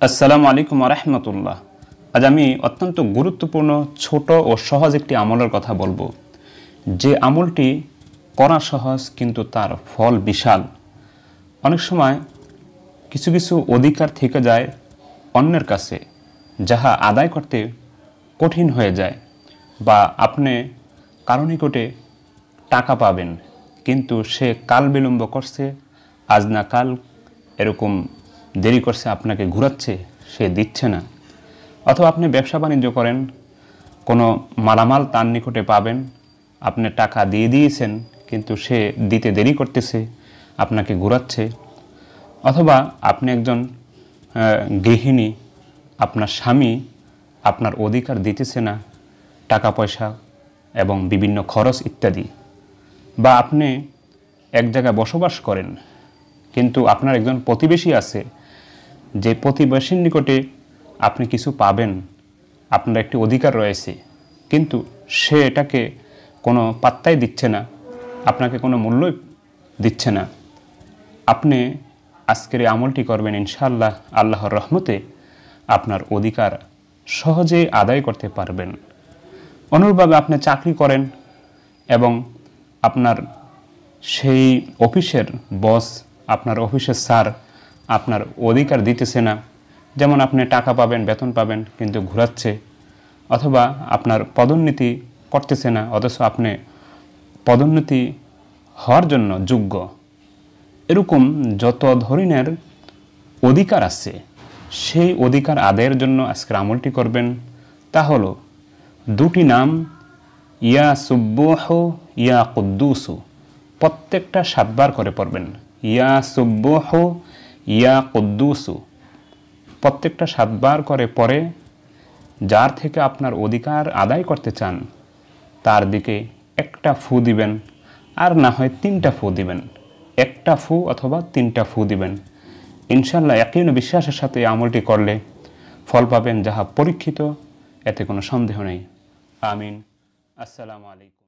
আসসালামু আলাইকুম রাহমাতুল্লাহ। আজ আমি অত্যন্ত গুরুত্বপূর্ণ ছোট ও সহজ একটি আমলের কথা বলবো, যে আমলটি করা সহজ কিন্তু তার ফল বিশাল। অনেক সময় কিছু কিছু অধিকার থেকে যায় অন্যের কাছে, যাহা আদায় করতে কঠিন হয়ে যায়, বা আপনি কারো নিকটে টাকা পাবেন কিন্তু সে কাল বিলম্ব করছে, আজ না কাল এরকম দেরি করছে, আপনাকে ঘুরাচ্ছে, সে দিচ্ছে না। অথবা আপনি ব্যবসা বাণিজ্য করেন, কোনো মালামাল তার নিকটে পাবেন, আপনি টাকা দিয়ে দিয়েছেন কিন্তু সে দিতে দেরি করতেছে, আপনাকে ঘুরাচ্ছে। অথবা আপনি একজন গৃহিণী, আপনার স্বামী আপনার অধিকার দিতেছে না, টাকা পয়সা এবং বিভিন্ন খরচ ইত্যাদি। বা আপনি এক জায়গায় বসবাস করেন কিন্তু আপনার একজন প্রতিবেশী আছে, যে প্রতিবেশীর নিকটে আপনি কিছু পাবেন, আপনার একটি অধিকার রয়েছে, কিন্তু সে এটাকে কোনো পাত্তাই দিচ্ছে না, আপনাকে কোনো মূল্যই দিচ্ছে না। আপনি আজকের এই আমলটি করবেন, ইনশাআল্লাহ আল্লাহর রহমতে আপনার অধিকার সহজেই আদায় করতে পারবেন। অনুরূপভাবে আপনি চাকরি করেন এবং আপনার সেই অফিসের বস, আপনার অফিসের স্যার আপনার অধিকার দিতেছে না। যেমন আপনি টাকা পাবেন, বেতন পাবেন কিন্তু ঘুরাচ্ছে। অথবা আপনার পদোন্নতি করতেছে না, অথচ আপনি পদোন্নতি হওয়ার জন্য যোগ্য। এরকম যত ধরনের অধিকার আছে, সেই অধিকার আদায়ের জন্য আজকের আমলটি করবেন। তা হলো দুটি নাম, ইয়া সুব্বুহ ইয়া কুদ্দুসু, প্রত্যেকটা 7 বার করে পড়বেন। ইয়া সুব্বুহ ইয়া কুদ্দুসু প্রত্যেকটা 7 বার করে পরে যার থেকে আপনার অধিকার আদায় করতে চান তার দিকে একটা ফু দিবেন, আর না হয় 3টা ফু দিবেন। একটা ফু অথবা 3টা ফু দিবেন। ইনশাআল্লাহ ইয়াকিন ও বিশ্বাসের সাথে এই আমলটি করলে ফল পাবেন যাহা পরীক্ষিত, এতে কোনো সন্দেহ নেই। আমিন। আসসালামু আলাইকুম।